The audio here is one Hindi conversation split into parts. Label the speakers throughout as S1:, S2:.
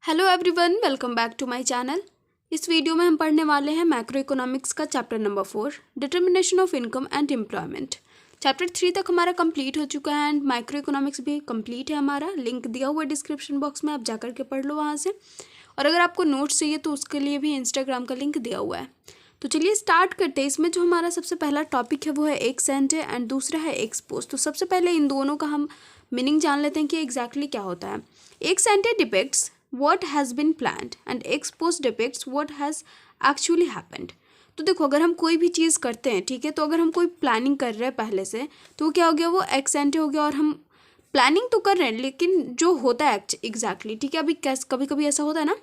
S1: Hello everyone, welcome back to my channel. इस वीडियो में हम पढ़ने वाले हैं मैक्रो इकोनॉमिक्स का chapter number 4, determination of income and employment. Chapter 3 तक हमारा कंप्लीट हो चुका है एंड माइक्रो इकोनॉमिक्स भी कंप्लीट है हमारा। लिंक दिया हुआ है डिस्क्रिप्शन बॉक्स में, आप जाकर के पढ़ लो वहाँ से। और अगर आपको नोट्स चाहिए तो उसके लिए भी इंस्टाग्राम का लिंक दिया हुआ है। तो चलिए स्टार्ट करते हैं। इसमें जो हमारा सबसे पहला टॉपिक है वो है एक्स एंटे एंड दूसरा है एक्सपोज। तो सबसे पहले इन दोनों का हम मीनिंग जान लेते हैं कि एग्जैक्टली क्या होता है। X एंटे depicts what has been planned and ex post depicts what has actually happened। तो देखो, अगर हम कोई भी चीज़ करते हैं, ठीक है, तो अगर हम कोई प्लानिंग कर रहे हैं पहले से, तो क्या हो गया, वो एक्स एंटे हो गया। और हम प्लानिंग तो कर रहे हैं लेकिन जो होता है एग्जैक्टली, ठीक है। अभी कभी कभी ऐसा होता है ना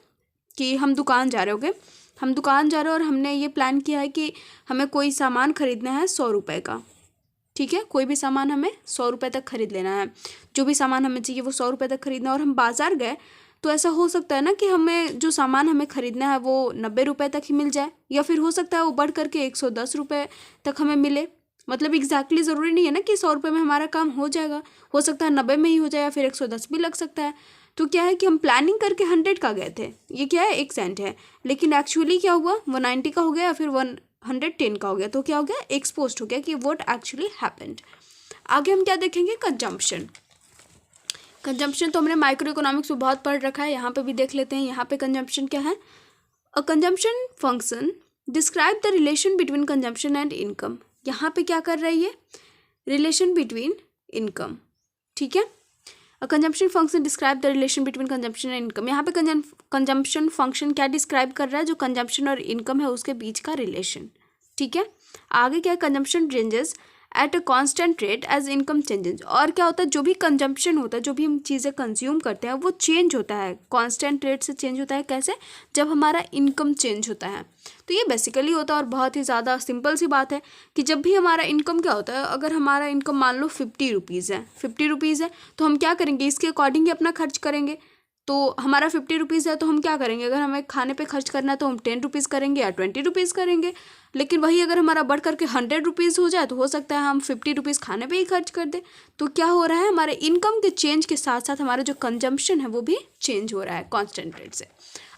S1: कि हम दुकान जा रहे होंगे, हम दुकान जा रहे हैं और हमने ये प्लान किया है कि हमें कोई सामान खरीदना है 100 रुपये का, ठीक है। कोई भी सामान हमें 100 रुपये तक खरीद लेना है, जो भी सामान हमें चाहिए वो 100 रुपये तक खरीदना है। और हम बाज़ार गए तो ऐसा हो सकता है ना कि हमें जो सामान हमें ख़रीदना है वो 90 रुपये तक ही मिल जाए, या फिर हो सकता है वो बढ़ करके 110 रुपये तक हमें मिले। मतलब एग्जैक्टली ज़रूरी नहीं है ना कि 100 रुपये में हमारा काम हो जाएगा, हो सकता है 90 में ही हो जाए या फिर 110 भी लग सकता है। तो क्या है कि हम प्लानिंग करके 100 का गए थे, ये क्या है, एक सेंट है, लेकिन एक्चुअली क्या हुआ, 190 का हो गया या फिर 110 का हो गया। तो क्या हो गया, एक्सपोज्ड हो गया कि व्हाट एक्चुअली हैपेंड। आगे हम क्या देखेंगे, कंजम्पशन। कंजम्पशन तो हमने माइक्रो इकोनॉमिक्स में बहुत पढ़ रखा है, यहाँ पे भी देख लेते हैं। यहाँ पे कंजम्पशन क्या है, अ consumption function describe the relation between consumption and income. यहाँ पे क्या कर रही है, रिलेशन बिटवीन इनकम, ठीक है। अ consumption function describe the relation between consumption and income. यहाँ पे कंजम्पशन फंक्शन क्या डिस्क्राइब कर रहा है, जो कंजम्पशन और इनकम है उसके बीच का रिलेशन, ठीक है। आगे क्या है, consumption ranges at a constant rate as income changes. और क्या होता है, जो भी कंजम्पशन होता है, जो भी हम चीज़ें कंज्यूम करते हैं वो चेंज होता है, कॉन्स्टेंट रेट से चेंज होता है। कैसे, जब हमारा इनकम चेंज होता है। तो ये बेसिकली होता है और बहुत ही ज़्यादा सिंपल सी बात है कि जब भी हमारा इनकम क्या होता है, अगर हमारा इनकम मान लो 50 रुपीज़ है, 50 रुपीज़ है, तो हम क्या करेंगे, इसके अकॉर्डिंग ही अपना खर्च करेंगे। तो हमारा 50 रुपीज़ है तो हम क्या करेंगे, अगर हमें खाने पे खर्च करना है तो हम 10 रुपीज़ करेंगे या 20 रुपीज़ करेंगे। लेकिन वही अगर हमारा बढ़ करके 100 रुपीज़ हो जाए तो हो सकता है हम 50 रुपीज़ खाने पे ही खर्च कर दें। तो क्या हो रहा है, हमारे इनकम के चेंज के साथ साथ हमारा जो कंजम्पशन है वो भी चेंज हो रहा है कॉन्स्टेंट रेट से।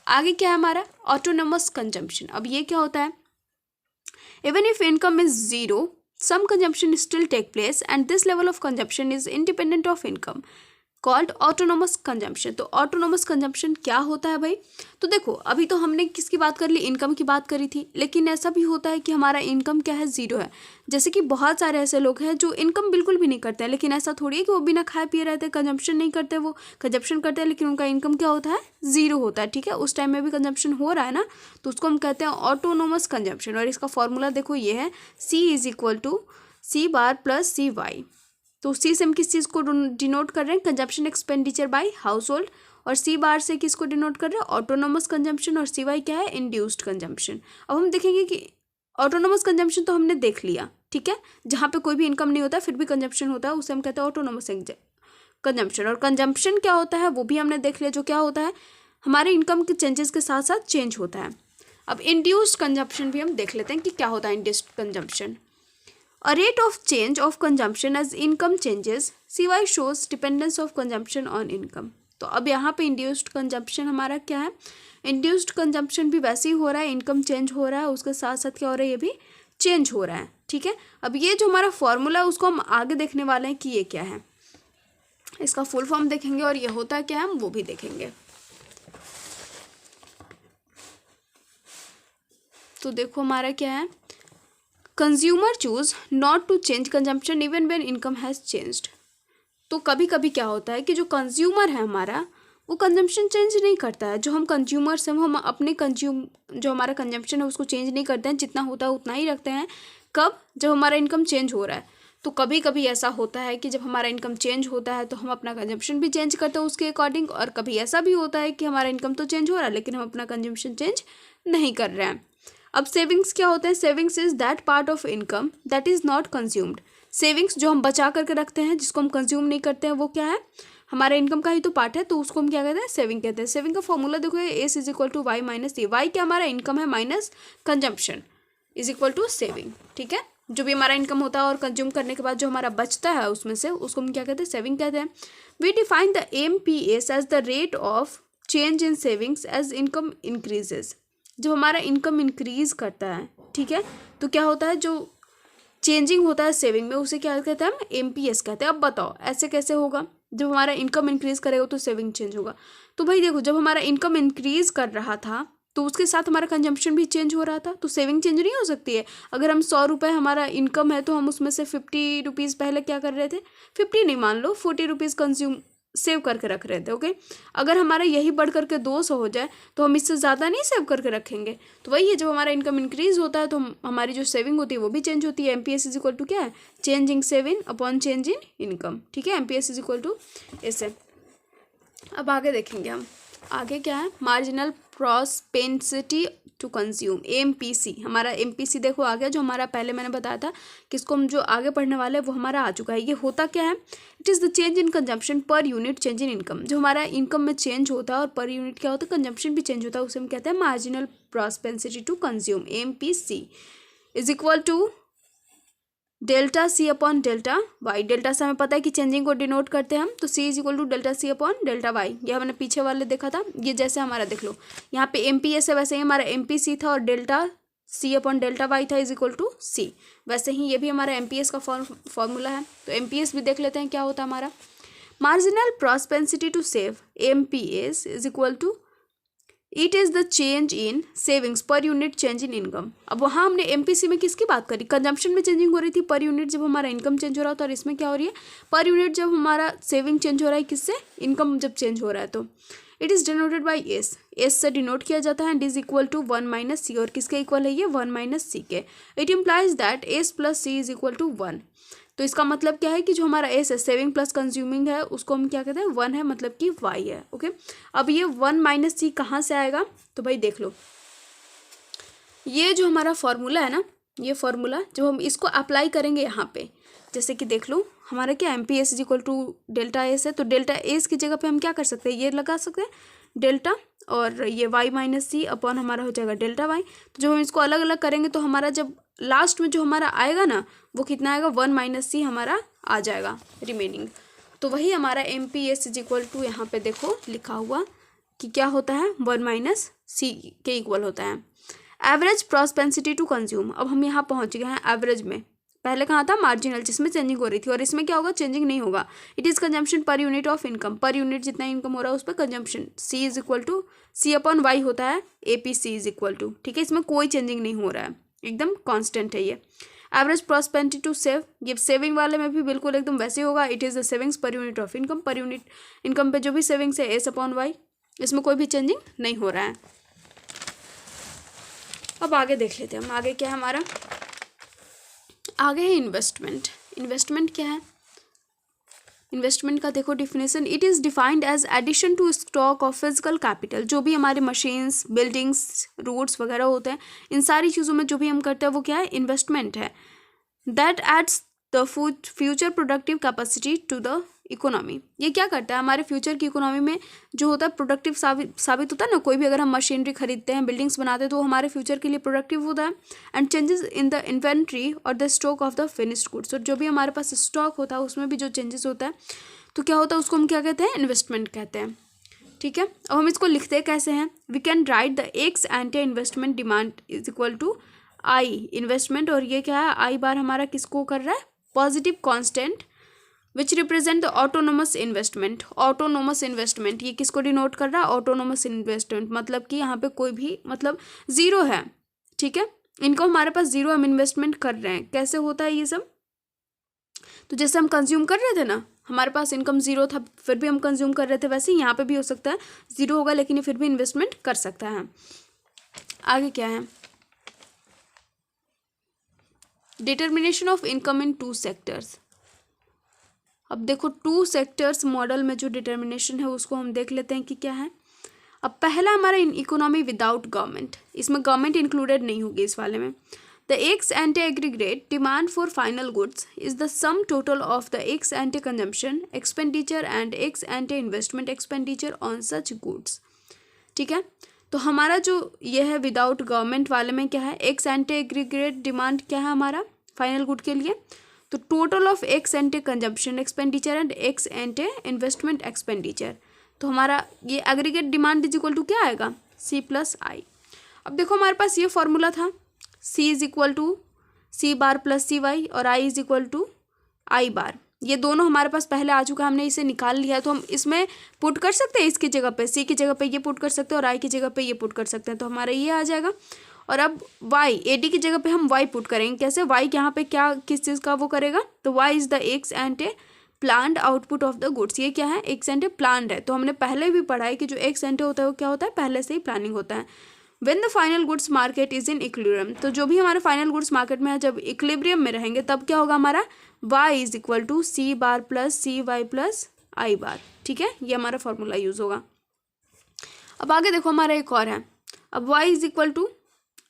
S1: आगे क्या है हमारा, ऑटोनोमस कंजम्पशन। अब ये क्या होता है, even if income is zero some consumption still take place and this level of consumption is independent of income called autonomous consumption. तो ऑटोनोमस कंजम्पशन क्या होता है भाई, तो देखो अभी तो हमने किसकी बात कर ली, इनकम की बात करी थी, लेकिन ऐसा भी होता है कि हमारा इनकम क्या है, ज़ीरो है। जैसे कि बहुत सारे ऐसे लोग हैं जो इनकम बिल्कुल भी नहीं करते हैं, लेकिन ऐसा थोड़ी है कि वो बिना खाए पिए रहते हैं, कंजम्पशन नहीं करते, वो कंजम्पशन करते हैं लेकिन उनका इनकम क्या होता है, ज़ीरो होता है, ठीक है। उस टाइम में भी कंजम्पशन हो रहा है ना, तो उसको हम कहते हैं ऑटोनोमस कंजम्पशन। और इसका फॉर्मूला देखो ये है, C=C⁻+CY। तो सी से हम किस चीज़ को डिनोट कर रहे हैं, consumption expenditure bye house hold. और सी बार से किसको डिनोट कर रहे हैं, ऑटोनोमस कंजम्पशन। और सी वाई क्या है, इंड्यूस्ड कंजम्पशन। अब हम देखेंगे कि ऑटोनोमस कंजम्पशन तो हमने देख लिया, ठीक है, जहाँ पे कोई भी इनकम नहीं होता फिर भी कंजम्पशन होता है, उसे हम कहते हैं ऑटोनोमस कंजम्पशन। और कंजम्पशन क्या होता है वो भी हमने देख लिया, जो क्या होता है, हमारे इनकम के चेंजेस के साथ साथ चेंज होता है। अब इंड्यूस्ड कंजम्पशन भी हम देख लेते हैं कि क्या होता है induced consumption. A rate of change of consumption as income changes, CY shows dependence of consumption on income। तो अब यहाँ पे इंड्यूस्ड कंजम्पशन हमारा क्या है, इंड्यूस्ड कंजम्पशन भी वैसे ही हो रहा है, इनकम चेंज हो रहा है, उसके साथ साथ क्या हो रहा है, ये भी चेंज हो रहा है, ठीक है। अब ये जो हमारा फॉर्मूला है उसको हम आगे देखने वाले हैं कि ये क्या है, इसका फुल फॉर्म देखेंगे और ये होता क्या है हम वो भी देखेंगे। तो देखो हमारा क्या है, consumer choose not to change consumption even when income has changed. तो कभी कभी क्या होता है कि जो कंज्यूमर है हमारा वो कंजम्पशन चेंज नहीं करता है, जो हम कंज्यूमर्स हैं वो हम अपने जो हमारा कंजम्पशन है उसको चेंज नहीं करते हैं, जितना होता है उतना ही रखते हैं। कब, जब हमारा इनकम चेंज हो रहा है। तो कभी कभी ऐसा होता है कि जब हमारा इनकम चेंज होता है तो हम अपना कंजम्पशन भी चेंज करते हैं उसके अकॉर्डिंग। और कभी ऐसा भी होता है कि हमारा इनकम तो चेंज हो रहा है लेकिन हम अपना कंजम्पशन चेंज नहीं कर रहे हैं। अब सेविंग्स क्या होते हैं, savings is that part of income that is not consumed. Savings जो हम बचा करके रखते हैं, जिसको हम कंज्यूम नहीं करते हैं, वो क्या है, हमारे इनकम का ही तो पार्ट है, तो उसको हम क्या कहते हैं, सेविंग कहते हैं। सेविंग का फॉर्मूला देखो, S=Y - A। वाई क्या हमारा इनकम है माइनस कंजम्पशन = सेविंग, ठीक है। जो भी हमारा इनकम होता है और कंज्यूम करने के बाद जो हमारा बचता है उसमें से, उसको हम क्या कहते हैं, सेविंग कहते हैं। We define the MPS as the rate of change in savings as income increases. जब हमारा इनकम इंक्रीज करता है, ठीक है, तो क्या होता है, जो चेंजिंग होता है सेविंग में उसे क्या कहते हैं, हम एमपीएस कहते हैं। अब बताओ ऐसे कैसे होगा, जब हमारा इनकम इंक्रीज करेगा तो सेविंग चेंज होगा। तो भाई देखो, जब हमारा इनकम इंक्रीज कर रहा था तो उसके साथ हमारा कंजम्पशन भी चेंज हो रहा था, तो सेविंग चेंज नहीं हो सकती है। अगर हम 100 रुपये हमारा इनकम है तो हम उसमें से 50 रुपीज़ पहले क्या कर रहे थे, 50 नहीं, मान लो 40 रुपीज़ कंज्यूम सेव करके रख रहे थे। ओके, अगर हमारा यही बढ़ करके 200 हो जाए तो हम इससे ज़्यादा नहीं सेव करके रखेंगे। तो वही है, जब हमारा इनकम इंक्रीज होता है तो हमारी जो सेविंग होती है वो भी चेंज होती है। एमपीएस इज इक्वल टू क्या है, change in saving upon change in income. ठीक है, एमपीएस इज इक्वल टू ऐसे। अब आगे देखेंगे हम, आगे क्या है, marginal propensity to consume, MPC. हमारा एमपीसी देखो आ गया, जो हमारा पहले मैंने बताया था कि इसको हम जो आगे पढ़ने वाले हैं वो हमारा आ चुका है। ये होता क्या है, it is the change in consumption per unit change in income. जो हमारा इनकम में चेंज होता है और पर यूनिट क्या होता है, कंजम्पशन भी चेंज होता है, उसे हम कहते हैं marginal propensity to consume, MPC is equal to delta C upon delta Y. Delta से हमें पता है कि चेंजिंग को डिनोट करते हैं हम, तो C is equal to delta C upon delta Y. ये हमने पीछे वाले देखा था, ये जैसे हमारा देख लो यहाँ पे एमपीएस है, वैसे ही हमारा एमपीसी था और delta C upon delta Y था इज इक्वल टू सी। वैसे ही ये भी हमारा एमपीएस का फॉर्मूला है। तो एमपीएस भी देख लेते हैं क्या होता है हमारा, marginal propensity to save, MPS is equal to it is the change in savings per unit change in income. अब वहाँ हमने एमपीसी में किसकी बात करी, कंजम्पशन में चेंजिंग हो रही थी पर यूनिट जब हमारा इनकम चेंज हो रहा था, और इसमें क्या हो रही है, पर यूनिट जब हमारा सेविंग चेंज हो रहा है, किससे, इनकम जब चेंज हो रहा है। तो it is denoted by S, S से डिनोट किया जाता है, and is equal to 1 minus C. और किसके इक्वल है ये, 1 माइनस सी के। It implies that S plus C is equal to 1। तो इसका मतलब क्या है कि जो हमारा एस है, सेविंग प्लस कंज्यूमिंग है, उसको हम क्या कहते हैं, 1 है, मतलब कि वाई है। ओके, अब ये 1 माइनस सी कहाँ से आएगा, तो भाई देख लो, ये जो हमारा फॉर्मूला है ना, ये फॉर्मूला जब हम इसको अप्लाई करेंगे यहाँ पे, जैसे कि देख लो हमारा क्या, M P S is equal to delta S है, तो डेल्टा एस की जगह पे हम क्या कर सकते हैं, ये लगा सकते हैं डेल्टा, और ये वाई माइनस सी अपॉन हमारा हो जाएगा डेल्टा वाई। तो जब हम इसको अलग अलग करेंगे तो हमारा जब लास्ट में जो हमारा आएगा ना, वो कितना आएगा, 1 माइनस सी हमारा आ जाएगा रिमेनिंग। तो वही हमारा M P S is equal to, यहाँ पे देखो लिखा हुआ कि क्या होता है, 1 माइनस सी के इक्वल होता है। एवरेज प्रॉस्पेंसिटी टू कंज्यूम, अब हम यहाँ पहुँच गए हैं एवरेज में। पहले कहाँ था, मार्जिनल, जिसमें चेंजिंग हो रही थी, और इसमें क्या होगा, चेंजिंग नहीं होगा। It is consumption per unit of income, per unit जितना इनकम हो रहा है उस पर consumption. C is equal to C upon Y होता है, A P C is equal to, ठीक है, इसमें कोई चेंजिंग नहीं हो रहा है, एकदम कांस्टेंट है ये। एवरेज प्रॉस्पेंसिटी टू सेव, ये सेविंग वाले में भी बिल्कुल एकदम वैसे ही होगा। It is the savings per unit of income, per unit income पे जो भी सेविंग्स है एस अपॉन वाई, इसमें कोई भी चेंजिंग नहीं हो रहा है। अब आगे देख लेते हैं हम, आगे क्या है हमारा, आगे है इन्वेस्टमेंट। इन्वेस्टमेंट क्या है, इन्वेस्टमेंट का देखो definition, it is defined as addition to stock of physical capital. जो भी हमारे मशीन्स, बिल्डिंग्स, रोड्स वगैरह होते हैं, इन सारी चीज़ों में जो भी हम करते हैं वो क्या है, इन्वेस्टमेंट है। That adds the future productive capacity to the economy. ये क्या करता है, हमारे फ्यूचर की इकोनॉमी में जो होता है प्रोडक्टिव साबित होता है ना। कोई भी अगर हम मशीनरी खरीदते हैं, बिल्डिंग्स बनाते हैं, तो वो हमारे फ्यूचर के लिए प्रोडक्टिव होता है। And changes in the inventory और the stock of the finished goods, और जो भी हमारे पास स्टॉक होता है उसमें भी जो चेंजेस होता है, तो क्या होता है, उसको हम क्या कहते हैं, इन्वेस्टमेंट कहते हैं। ठीक है, अब हम इसको लिखते कैसे हैं, we can write the ex ante investment demand is equal to I investment, और ये क्या है, आई बार हमारा किसको कर रहा है, positive constant which represent the autonomous investment. Autonomous investment ये किसको डिनोट कर रहा है, ऑटोनोमस इन्वेस्टमेंट, मतलब कि यहाँ पे कोई भी मतलब ज़ीरो है। ठीक है, इनको हमारे पास ज़ीरो, हम इन्वेस्टमेंट कर रहे हैं। कैसे होता है ये सब, तो जैसे हम कंज्यूम कर रहे थे ना, हमारे पास इनकम ज़ीरो था फिर भी हम कंज्यूम कर रहे थे, वैसे ही यहाँ पे भी हो सकता है ज़ीरो होगा लेकिन ये फिर भी इन्वेस्टमेंट कर सकता है। आगे क्या है, determination of income in 2 sectors. अब देखो 2 सेक्टर्स मॉडल में जो डिटर्मिनेशन है उसको हम देख लेते हैं कि क्या है। अब पहला हमारा इन इकोनॉमी विदाउट गवर्नमेंट, इसमें गवर्नमेंट इंक्लूडेड नहीं होगी इस वाले में। The x एंटे aggregate demand for final goods is the sum total of the x ante consumption expenditure and ex ante investment expenditure on such goods. ठीक है, तो हमारा जो ये है विदाउट गवर्नमेंट वाले में क्या है, एक्स एंटे एग्रीगेट डिमांड क्या है हमारा फाइनल गुड के लिए, तो total of ex ante consumption expenditure and ex ante investment expenditure. तो हमारा ये aggregate demand is equal to क्या आएगा, सी प्लस आई। अब देखो हमारे पास ये फॉर्मूला था, C is equal to C bar plus C Y और I is equal to I bar. ये दोनों हमारे पास पहले आ चुका है, हमने इसे निकाल लिया है, तो हम इसमें पुट कर सकते हैं, इसकी जगह पे सी की जगह पे ये पुट कर सकते हैं और आई की जगह पे ये पुट कर सकते हैं, तो हमारा ये आ जाएगा। और अब y ए डी की जगह पे हम y पुट करेंगे, कैसे, y यहाँ पे क्या किस चीज़ का वो करेगा, तो y is the x and A planned output of the goods. ये क्या है, एक्स एंड ए प्लान्ड है, तो हमने पहले भी पढ़ा है कि जो एक्स एंड ए होता है वो क्या होता है, पहले से ही प्लानिंग होता है। When the final goods market is in equilibrium, तो जो भी हमारे फाइनल गुड्स मार्केट में है, जब इक्विलिब्रियम में रहेंगे तब क्या होगा हमारा, y is equal to C bar plus C Y plus I bar. ठीक है, ये हमारा फॉर्मूला यूज़ होगा। अब आगे देखो हमारा एक और है, अब y इज इक्वल टू,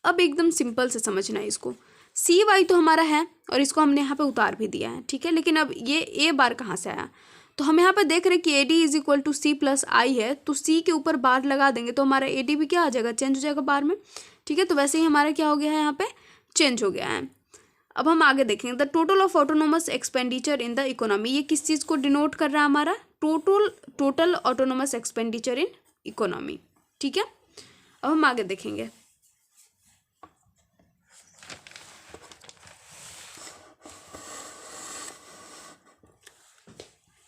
S1: अब एकदम सिंपल से समझना है इसको, सी वाई तो हमारा है और इसको हमने यहाँ पे उतार भी दिया है, ठीक है, लेकिन अब ये ए बार कहाँ से आया, तो हम यहाँ पे देख रहे हैं कि A D is equal to C plus I है, तो सी के ऊपर बार लगा देंगे तो हमारा ए डी भी क्या आ जाएगा, चेंज हो जाएगा बार में। ठीक है, तो वैसे ही हमारा क्या हो गया है, यहाँ पे चेंज हो गया है। अब हम आगे देखेंगे, the total of autonomous expenditure in the economy, ये किस चीज़ को डिनोट कर रहा है, हमारा total autonomous expenditure in economy. ठीक है, अब हम आगे देखेंगे,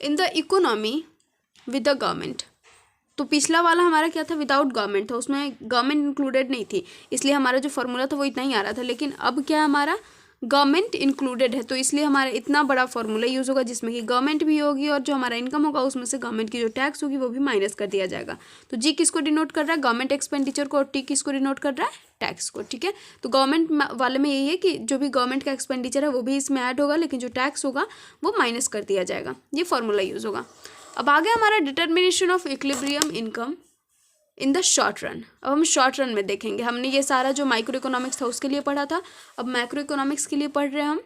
S1: in the economy with the government, तो पिछला वाला हमारा क्या था, विदाउट गवर्नमेंट था, उसमें गवर्नमेंट इंक्लूडेड नहीं थी, इसलिए हमारा जो फॉर्मूला था वो इतना ही आ रहा था। लेकिन अब क्या हमारा गवर्नमेंट इंक्लूडेड है, तो इसलिए हमारा इतना बड़ा फॉर्मूला यूज़ होगा जिसमें कि गवर्नमेंट भी होगी और जो हमारा इनकम होगा उसमें से गवर्नमेंट की जो टैक्स होगी वो भी माइनस कर दिया जाएगा। तो जी किसको डिनोट कर रहा है, गवर्नमेंट एक्सपेंडिचर को, और टी किसको डिनोट कर रहा है, टैक्स को। ठीक है, तो गवर्नमेंट वाले में यही है कि जो भी गवर्नमेंट का एक्सपेंडिचर है वो भी इसमें ऐड होगा, लेकिन जो टैक्स होगा वो माइनस कर दिया जाएगा, ये फॉर्मूला यूज़ होगा। अब आगे हमारा determination of equilibrium income in the short run. अब हम शॉर्ट रन में देखेंगे, हमने ये सारा जो माइक्रो इकोनॉमिक्स था उसके लिए पढ़ा था, अब मैक्रो इकोनॉमिक्स के लिए पढ़ रहे हैं हम।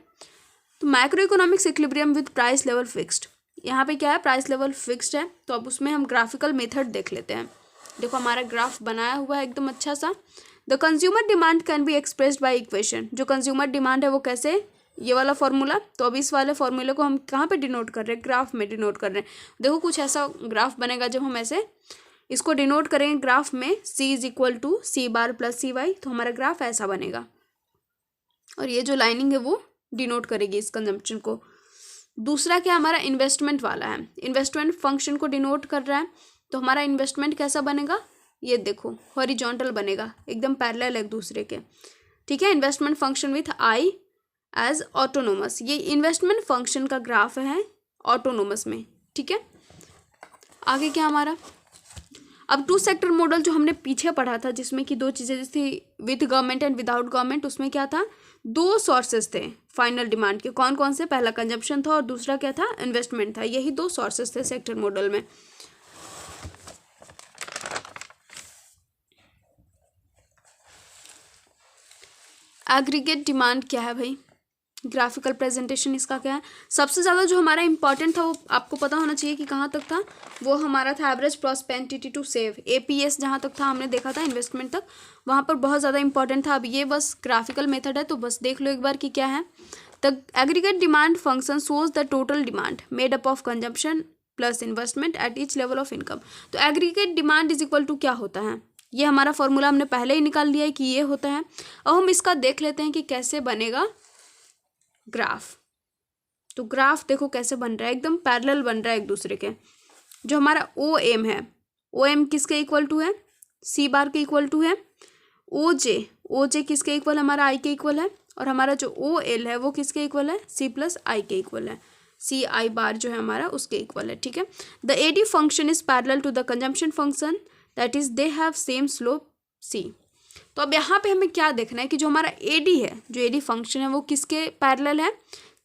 S1: तो macro economics equilibrium with price level fixed, यहाँ पे क्या है, प्राइस लेवल फिक्स्ड है, तो अब उसमें हम ग्राफिकल मेथड देख लेते हैं। देखो हमारा ग्राफ बनाया हुआ है एकदम अच्छा सा। The consumer demand can be expressed by equation, जो कंज्यूमर डिमांड है वो कैसे, ये वाला फॉर्मूला, तो अब इस वाले फॉर्मूले को हम कहाँ पे डिनोट कर रहे हैं, ग्राफ में डिनोट कर रहे हैं। देखो कुछ ऐसा ग्राफ बनेगा, जब हम ऐसे इसको डिनोट करेंगे ग्राफ में, c is equal to C bar plus C Y, तो हमारा ग्राफ ऐसा बनेगा और ये जो लाइनिंग है वो डिनोट करेगी इस कंजम्पशन को। दूसरा क्या हमारा इन्वेस्टमेंट वाला है, इन्वेस्टमेंट फंक्शन को डिनोट कर रहा है, तो हमारा इन्वेस्टमेंट कैसा बनेगा, ये देखो हॉरिजॉन्टल बनेगा, एकदम पैरेलल एक दूसरे के। ठीक है, investment function with I as autonomous, ये इन्वेस्टमेंट फंक्शन का ग्राफ है ऑटोनोमस में। ठीक है, आगे क्या हमारा, अब टू सेक्टर मॉडल जो हमने पीछे पढ़ा था जिसमें कि दो चीज़ें थी, with government and without government, उसमें क्या था, दो सोर्सेज थे फाइनल डिमांड के, कौन कौन से, पहला कंजम्पशन था और दूसरा क्या था, इन्वेस्टमेंट था, यही दो सोर्सेज थे सेक्टर मॉडल में। एग्रीगेट डिमांड क्या है भाई, ग्राफिकल प्रेजेंटेशन इसका क्या है, सबसे ज़्यादा जो हमारा इंपॉर्टेंट था वो आपको पता होना चाहिए कि कहाँ तक था, वो हमारा था average prosperity to save, APS जहाँ तक था हमने देखा था इन्वेस्टमेंट तक, वहाँ पर बहुत ज़्यादा इंपॉर्टेंट था। अब ये बस ग्राफिकल मेथड है, तो बस देख लो एक बार कि क्या है। The aggregate demand function shows the total demand made up of consumption plus investment at each level of income. तो aggregate demand is equal to क्या होता है, ये हमारा फॉर्मूला हमने पहले ही निकाल लिया है कि ये होता है। अब हम इसका देख लेते हैं कि कैसे बनेगा ग्राफ। तो ग्राफ देखो कैसे बन रहा है, एकदम पैरेलल बन रहा है एक दूसरे के। जो हमारा ओ एम है, ओ एम किसके इक्वल टू है, सी बार के इक्वल टू है। ओ जे किसके इक्वल, हमारा आई के इक्वल है, और हमारा जो ओ एल है वो किसके इक्वल है, सी प्लस आई के इक्वल है, सी आई बार जो है हमारा उसके इक्वल है। ठीक है, the A D function is parallel to the consumption function, that is they have same slope C. तो अब यहाँ पे हमें क्या देखना है कि जो हमारा ए डी है, जो ए डी फंक्शन है वो किसके पैरेलल है,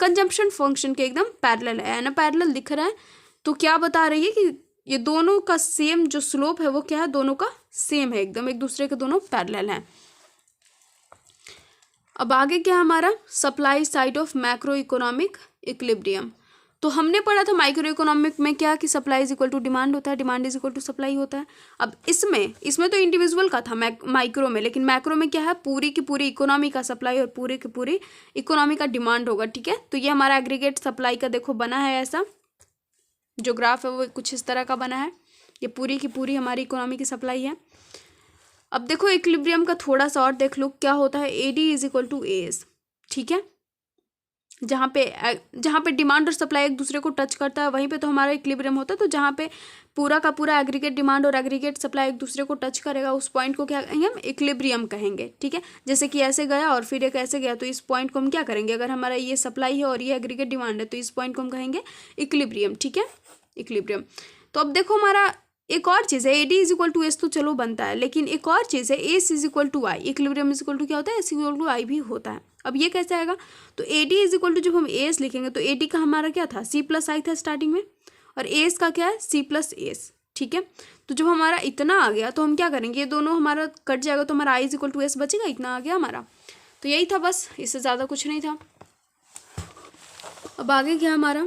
S1: कंजम्पशन फंक्शन के एकदम पैरेलल है ना, पैरेलल दिख रहा है। तो क्या बता रही है कि ये दोनों का सेम जो स्लोप है वो क्या है, दोनों का सेम है, एकदम एक दूसरे के दोनों पैरेलल हैं। अब आगे क्या हमारा, supply side of macro economic equilibrium. तो हमने पढ़ा था माइक्रो इकोनॉमिक में क्या कि supply is equal to demand होता है, demand is equal to supply होता है। अब इसमें तो इंडिविजुअल का था माइक्रो में, लेकिन मैक्रो में क्या है, पूरी की पूरी इकोनॉमी का सप्लाई और पूरी की पूरी इकोनॉमी का डिमांड होगा। ठीक है, तो ये हमारा एग्रीगेट सप्लाई का देखो बना है, ऐसा जो ग्राफ है वो कुछ इस तरह का बना है। ये पूरी की पूरी हमारी इकोनॉमी की सप्लाई है। अब देखो इक्विलिब्रियम का थोड़ा सा और देख लो क्या होता है, AD is equal to AS, ठीक है। जहाँ पे डिमांड और सप्लाई एक दूसरे को टच करता है वहीं पे तो हमारा इक्विलिब्रियम होता है। तो जहाँ पे पूरा का पूरा एग्रीगेट डिमांड और एग्रीगेट सप्लाई एक दूसरे को टच करेगा उस पॉइंट को क्या कहेंगे हम, इक्विलिब्रियम कहेंगे, ठीक है। जैसे कि ऐसे गया और फिर एक ऐसे गया तो इस पॉइंट को हम क्या करेंगे, अगर हमारा ये सप्लाई है और ये एग्रीगेट डिमांड है तो इस पॉइंट को हम कहेंगे इक्विलिब्रियम, ठीक है, इक्विलिब्रियम। तो अब देखो हमारा एक और चीज़ है, AD is equal to S तो चलो बनता है, लेकिन एक और चीज़ है AS is equal to I, equilibrium is equal to क्या होता है, S इक्वल टू I भी होता है। अब ये कैसे आएगा, तो AD इज इक्वल टू जब हम AS लिखेंगे तो AD का हमारा क्या था, C प्लस I था स्टार्टिंग में, और AS का क्या है, C प्लस AS, ठीक है। तो जब हमारा इतना आ गया तो हम क्या करेंगे, ये दोनों हमारा कट जाएगा तो हमारा I is equal to S बचेगा, इतना आ गया हमारा। तो यही था बस, इससे ज़्यादा कुछ नहीं था। अब आगे क्या हमारा,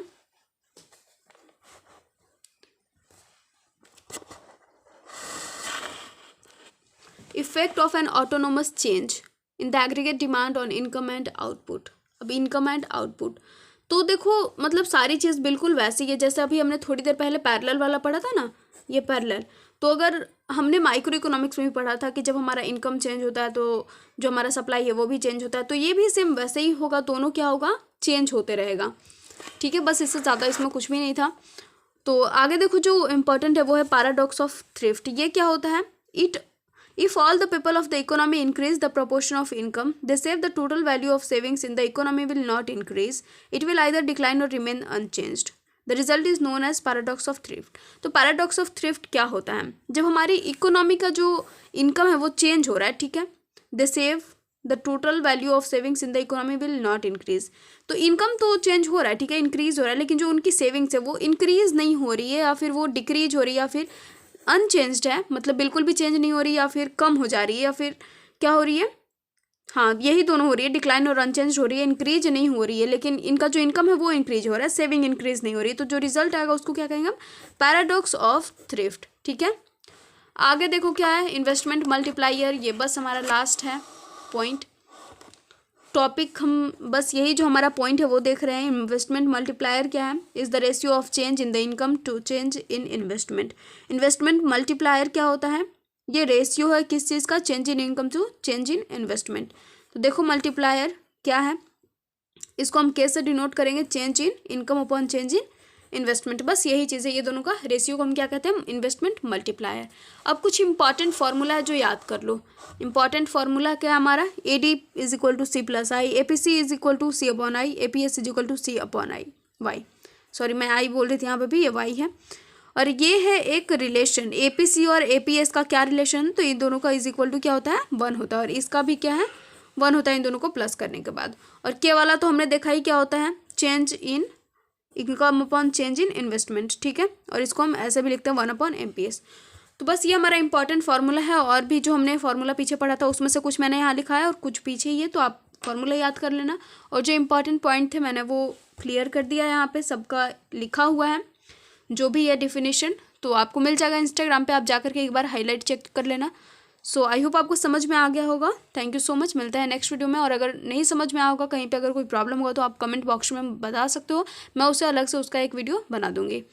S1: effect of N autonomous change in the aggregate demand on income and output. अब इनकम एंड आउटपुट तो देखो मतलब सारी चीज़ बिल्कुल वैसी है जैसे अभी हमने थोड़ी देर पहले पैरेलल वाला पढ़ा था ना, ये पैरेलल। तो अगर हमने माइक्रो इकोनॉमिक्स में भी पढ़ा था कि जब हमारा इनकम चेंज होता है तो जो हमारा सप्लाई है वो भी चेंज होता है, तो ये भी सेम वैसे ही होगा, दोनों क्या होगा, चेंज होते रहेगा, ठीक है। बस इससे ज़्यादा इसमें कुछ भी नहीं था। तो आगे देखो जो इम्पोर्टेंट है वो है पैराडॉक्स ऑफ थ्रिफ्ट। ये क्या होता है, If all the people of the economy increase the proportion of income, they save the total value of savings in the economy will not increase. It will either decline or remain unchanged. The result is known as paradox of thrift. तो paradox of thrift क्या होता है, जब हमारी इकोनॉमी का जो इनकम है वो चेंज हो रहा है, ठीक है, they save the total value of savings in the economy will not increase. तो इनकम तो चेंज हो रहा है, ठीक है, इंक्रीज हो रहा है, लेकिन जो उनकी सेविंग्स है वो इंक्रीज नहीं हो रही है, या फिर वो डिक्रीज हो रही है, या फिर अनचेंज्ड है, मतलब बिल्कुल भी चेंज नहीं हो रही, या फिर कम हो जा रही है, या फिर क्या हो रही है, हाँ यही दोनों हो रही है, डिक्लाइन और अनचेंज हो रही है, इंक्रीज नहीं हो रही है, लेकिन इनका जो इनकम है वो इंक्रीज हो रहा है, सेविंग इंक्रीज नहीं हो रही है। तो जो रिजल्ट आएगा उसको क्या कहेंगे हम, पैराडॉक्स ऑफ थ्रिफ्ट, ठीक है। आगे देखो क्या है, इन्वेस्टमेंट मल्टीप्लायर, ये बस हमारा लास्ट है पॉइंट टॉपिक। हम बस यही जो हमारा पॉइंट है वो देख रहे हैं। इन्वेस्टमेंट मल्टीप्लायर क्या है, is the ratio of change in the income to change in investment. Investment multiplier क्या होता है, ये रेशियो है किस चीज़ का, change in income to change in investment. तो देखो मल्टीप्लायर क्या है, इसको हम कैसे डिनोट करेंगे, change in income upon change in investment, बस यही चीज़ है, ये दोनों का रेशियो को हम क्या कहते हैं, इन्वेस्टमेंट मल्टीप्लायर। अब कुछ इंपॉर्टेंट फार्मूला है जो याद कर लो। इंपॉर्टेंट फार्मूला क्या है हमारा, AD is equal to C plus I, APC is equal to C upon I, APS is equal to C upon I, Y, sorry मैं I बोल रही थी, यहाँ पे भी ये Y है। और ये है एक रिलेशन, APC और APS का क्या रिलेशन, तो इन दोनों का इज इक्वल टू क्या होता है, 1 होता है, और इसका भी क्या है, 1 होता है, इन दोनों को प्लस करने के बाद। और K वाला तो हमने देखा ही क्या होता है, change in income upon change in investment, ठीक है, और इसको हम ऐसे भी लिखते हैं 1 अपॉन MPS। तो बस ये हमारा इंपॉर्टेंट फार्मूला है, और भी जो हमने फार्मूला पीछे पढ़ा था उसमें से कुछ मैंने यहाँ लिखा है और कुछ पीछे ही है, तो आप फार्मूला याद कर लेना। और जो इंपॉर्टेंट पॉइंट थे मैंने वो क्लियर कर दिया है, यहाँ पे सबका लिखा हुआ है जो भी है डिफिनीशन, तो आपको मिल जाएगा इंस्टाग्राम पे, आप जाकर के एक बार हाईलाइट चेक कर लेना। सो आई होप आपको समझ में आ गया होगा। थैंक यू सो मच, मिलता है नेक्स्ट वीडियो में। और अगर नहीं समझ में आया होगा, कहीं पे अगर कोई प्रॉब्लम होगा तो आप कमेंट बॉक्स में बता सकते हो, मैं उसे अलग से उसका एक वीडियो बना दूंगी।